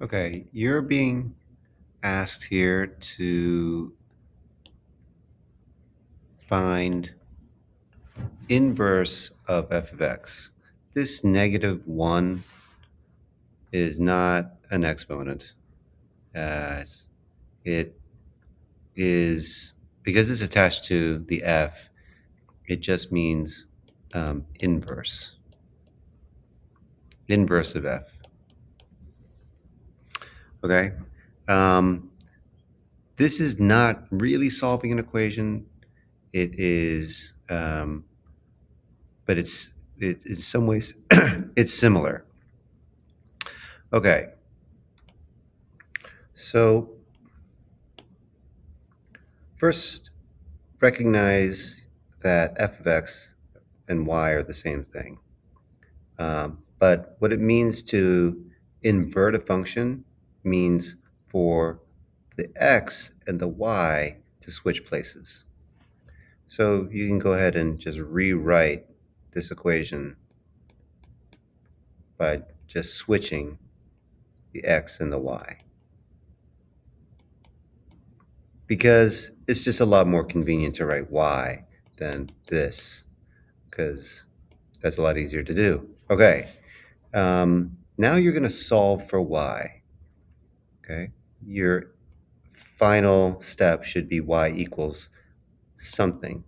Okay, you're being asked here to find inverse of f of x. This -1 is not an exponent. It is, because it's attached to the f, it just means inverse of f. Okay? Um, this is not really solving an equation. It is, but in some ways, it's similar. Okay. So first, recognize that f of x and y are the same thing. But what it means to invert a function means for the x and the y to switch places. So you can go ahead and just rewrite this equation by just switching the x and the y, because it's just a lot more convenient to write y than this, because that's a lot easier to do. Okay, now you're going to solve for y. Okay, your final step should be y equals something,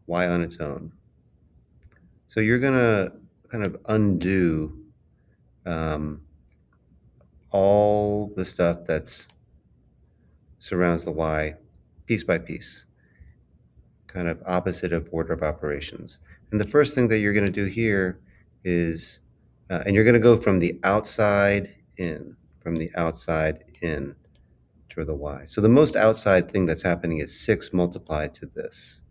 y on its own. So you're going to kind of undo all the stuff that surrounds the y piece by piece, kind of opposite of order of operations. And the first thing that you're going to do here is, and you're going to go from the outside in, to the y. So the most outside thing that's happening is 6 multiplied to this.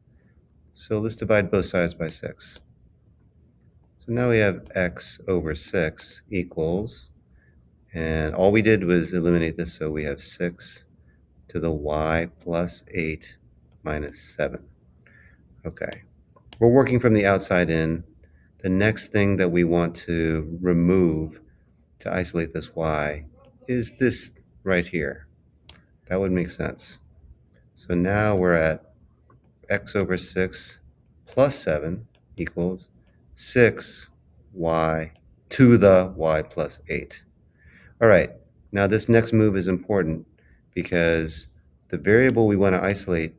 So let's divide both sides by 6. So now we have x over 6 equals, and all we did was eliminate this, so we have 6 to the y plus 8 minus 7. Okay, we're working from the outside in. The next thing that we want to remove to isolate this y is this right here. That would make sense. So now we're at x over 6 plus 7 equals 6y to the y plus 8. All right, now this next move is important because the variable we want to isolate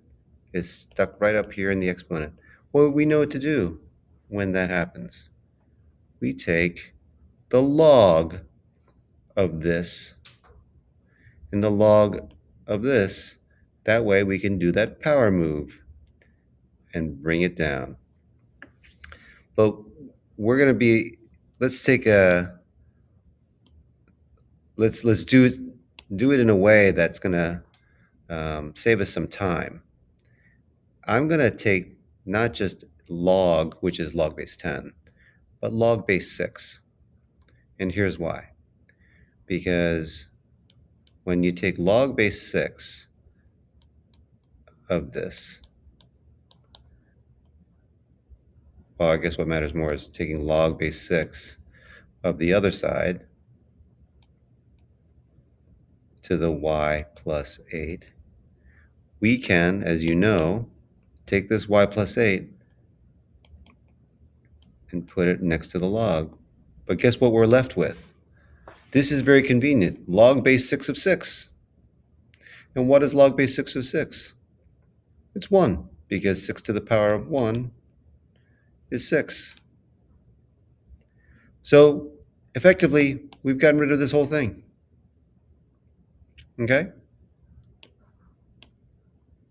is stuck right up here in the exponent. Well, we know what to do when that happens. We take the log of this and the log of this. That way we can do that power move and bring it down. But we're going to be, let's take a, let's do it in a way that's going to save us some time. I'm going to take not just log, which is log base 10, but log base 6. And here's why. Because when you take log base 6 of this, well, I guess what matters more is taking log base 6 of the other side to the y plus 8. We can, as you know, take this y plus 8 and put it next to the log. But guess what we're left with? This is very convenient. Log base 6 of 6. And what is log base 6 of 6? It's 1, because 6 to the power of 1 is 6. So effectively, we've gotten rid of this whole thing. Okay?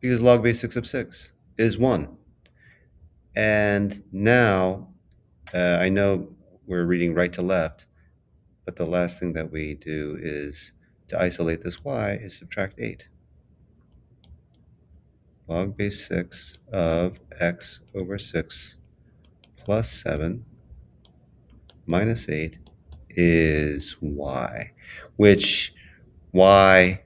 Because log base 6 of 6 is 1. And now, I know we're reading right to left, but the last thing that we do is, to isolate this y, is subtract 8. Log base 6 of x over 6 plus 7 minus 8 is y, which y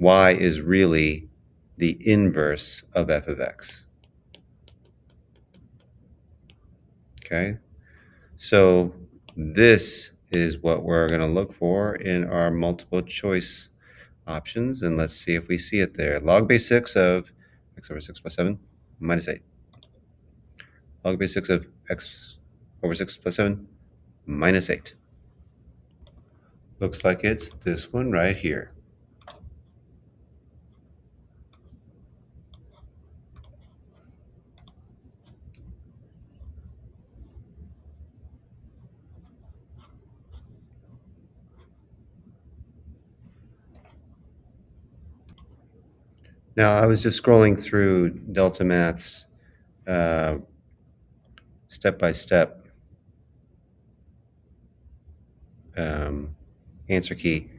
is really the inverse of f of x. Okay, so this is what we're going to look for in our multiple choice options, and let's see if we see it there. Log base 6 of x over 6 plus 7 minus 8. Log base 6 of x over 6 plus 7 minus 8. Looks like it's this one right here. Now, I was just scrolling through Delta Math's step-by-step answer key.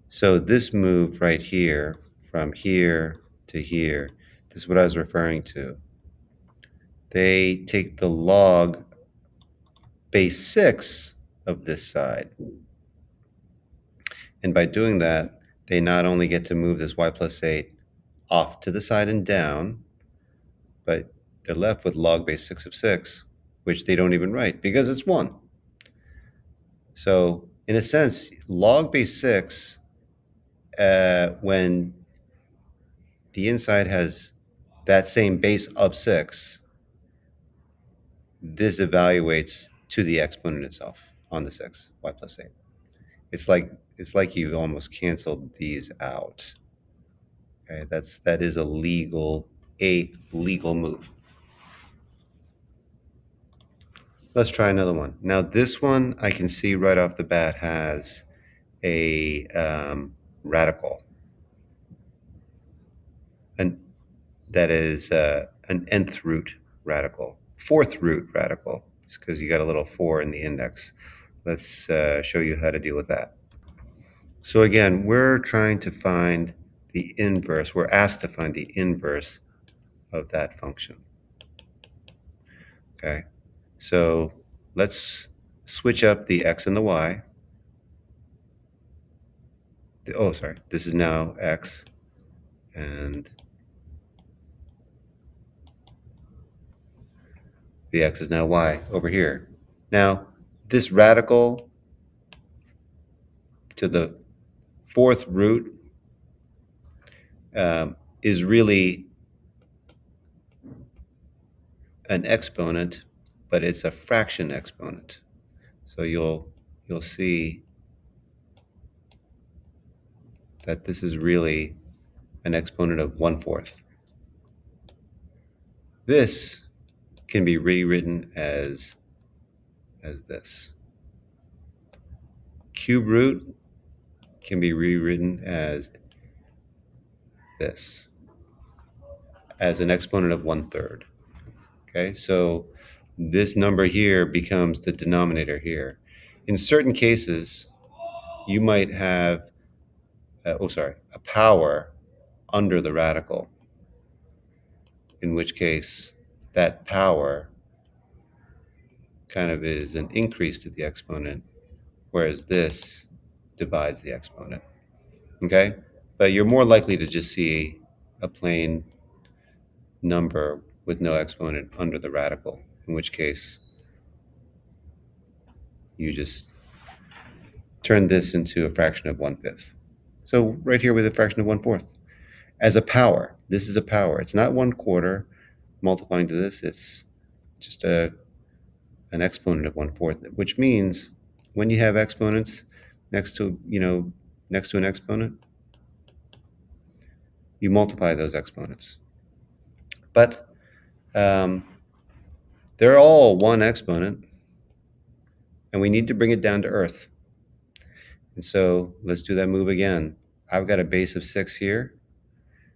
So this move right here, from here to here, this is what I was referring to. They take the log base 6 of this side. And by doing that, they not only get to move this y plus 8 off to the side and down, but they're left with log base 6 of 6, which they don't even write because it's 1. So in a sense, log base 6, when the inside has that same base of 6, this evaluates to the exponent itself on the 6, y plus 8. It's like you almost canceled these out. Okay, that is a legal move. Let's try another one. Now this one I can see right off the bat has a radical, and that is an nth root radical, fourth root radical, because you got a little 4 in the index. Let's show you how to deal with that. So again, we're trying to find the inverse. We're asked to find the inverse of that function. Okay, so let's switch up the x and the y. Oh, sorry, this is now x, and the x is now y over here. Now, this radical to the fourth root is really an exponent, but it's a fraction exponent. So you'll see that this is really an exponent of 1/4. This can be rewritten as this. Cube root can be rewritten as this, as an exponent of 1/3. Okay, so this number here becomes the denominator here. In certain cases, you might have, a power under the radical, in which case that power kind of is an increase to the exponent, whereas this divides the exponent. Okay, but you're more likely to just see a plain number with no exponent under the radical, in which case you just turn this into a fraction of 1/5. So right here with a fraction of 1/4. As a power, this is a power. It's not 1/4 multiplying to this, it's just an exponent of 1/4, which means when you have exponents next to an exponent, you multiply those exponents. But they're all one exponent, and we need to bring it down to earth. And so let's do that move again. I've got a base of 6 here,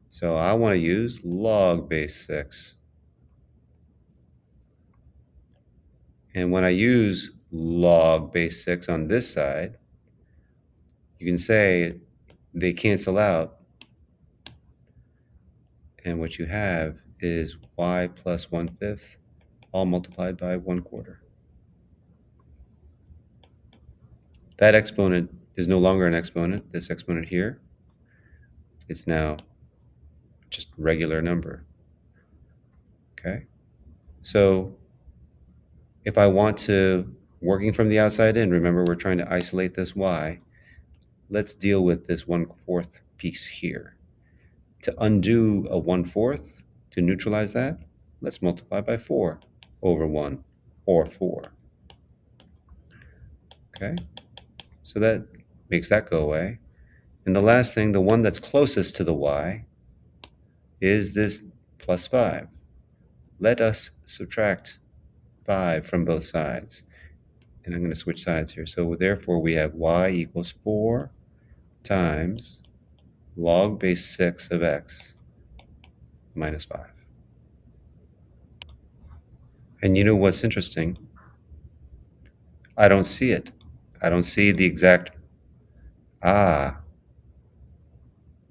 so I want to use log base 6. And when I use log base 6 on this side, you can say they cancel out, and what you have is y plus 1/5 all multiplied by 1/4. That exponent is no longer an exponent, this exponent here. It's now just regular number. Okay, so if I want to working from the outside in, remember we're trying to isolate this y. Let's deal with this 1/4 piece here. To undo a 1/4, to neutralize that, let's multiply by 4 over 1, or 4. Okay, so that makes that go away. And the last thing, the one that's closest to the y, is this plus 5. Let us subtract 5 from both sides. And I'm going to switch sides here. So therefore we have y equals 4 times log base 6 of x minus 5. And you know what's interesting? I don't see it. I don't see the exact,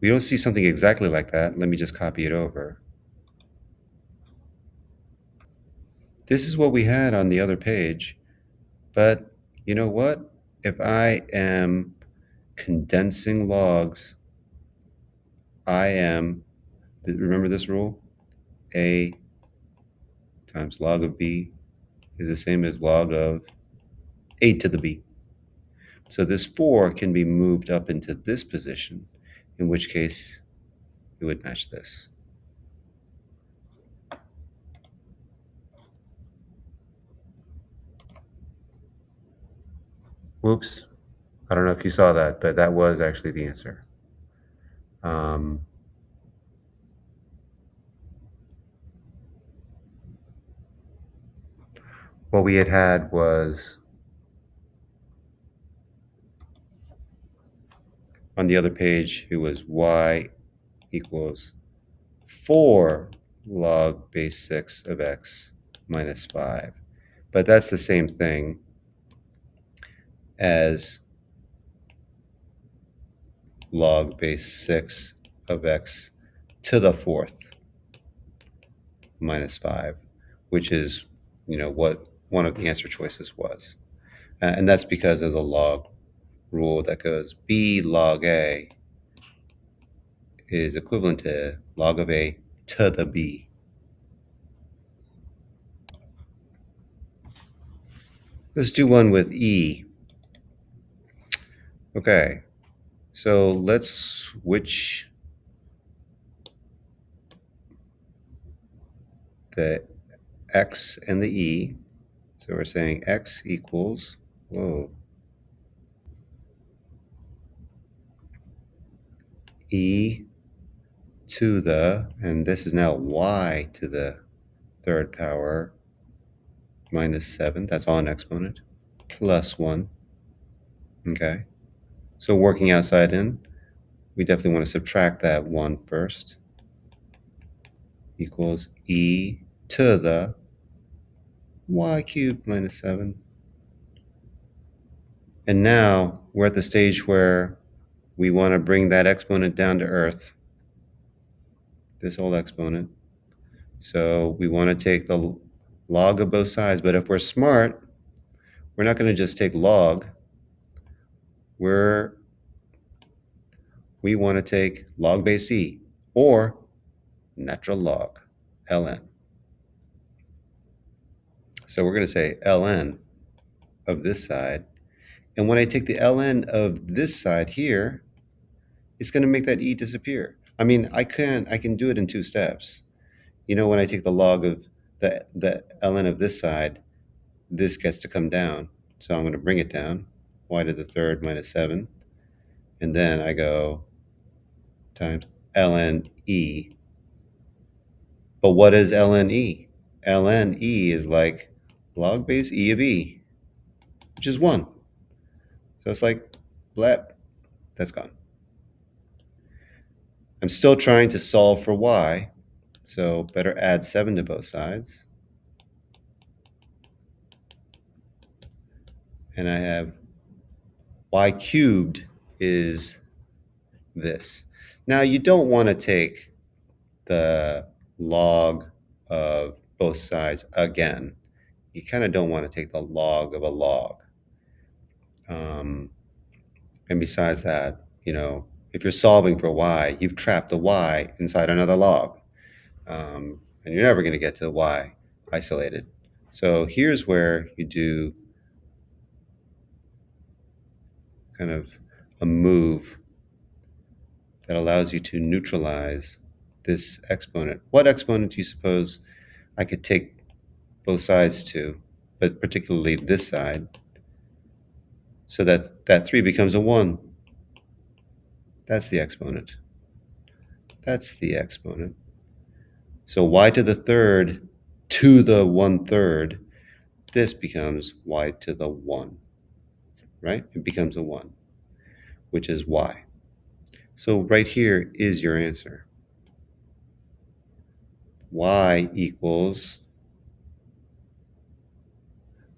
we don't see something exactly like that. Let me just copy it over. This is what we had on the other page, but you know what? If I am condensing logs, remember this rule? A times log of b is the same as log of a to the b. So this 4 can be moved up into this position, in which case it would match this. Whoops. I don't know if you saw that, but that was actually the answer. What we had was, on the other page, it was y equals 4 log base 6 of x minus 5. But that's the same thing as log base 6 of x to the 4th minus 5, which is, what one of the answer choices was. And that's because of the log rule that goes b log a is equivalent to log of a to the b. Let's do one with e. Okay, so let's switch the x and the e. So we're saying x equals, e to the, and this is now y to the 3rd power minus 7, that's all an exponent, plus 1. Okay, so working outside in, we definitely want to subtract that 1 first, equals e to the y cubed minus 7. And now we're at the stage where we want to bring that exponent down to earth, this whole exponent. So we want to take the log of both sides, but if we're smart, we're not going to just take log. We want to take log base e, or natural log, ln. So we're going to say ln of this side. And when I take the ln of this side here, it's going to make that e disappear. I mean, I can do it in 2 steps. When I take the log of the ln of this side, this gets to come down. So I'm going to bring it down, y to the 3rd minus 7. And then I go times ln e. But what is ln e? Ln e is like log base e of e, which is 1. So it's like, blap, that's gone. I'm still trying to solve for y, so better add 7 to both sides. And I have y cubed is this. Now you don't want to take the log of both sides again. You kind of don't want to take the log of a log. And besides that, if you're solving for y, you've trapped the y inside another log. And you're never going to get to the y isolated. So here's where you do kind of a move that allows you to neutralize this exponent. What exponent do you suppose I could take both sides to, but particularly this side, so that that 3 becomes a 1? That's the exponent. That's the exponent. So y to the third to the 1/3, this becomes y to the 1, right? It becomes a 1, which is y. So right here is your answer. Y equals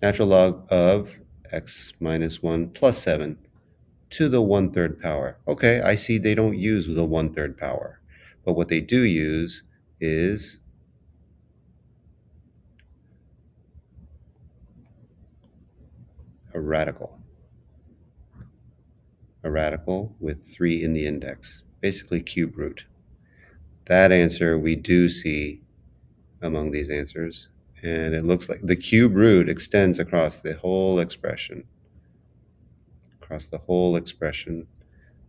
natural log of x minus 1 plus 7 to the 1/3 power. Okay, I see they don't use the 1/3 power, but what they do use is a radical. A radical with 3 in the index, basically cube root. That answer we do see among these answers, and it looks like the cube root extends across the whole expression.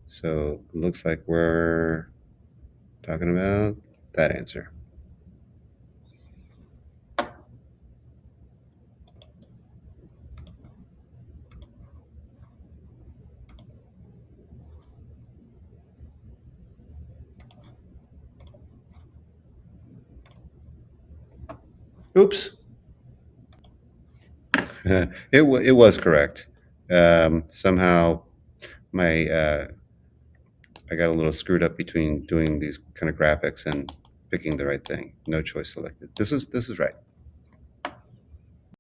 So it looks like we're talking about that answer. Oops. It was correct. Somehow my I got a little screwed up between doing these kind of graphics and picking the right thing. No choice selected. This is right.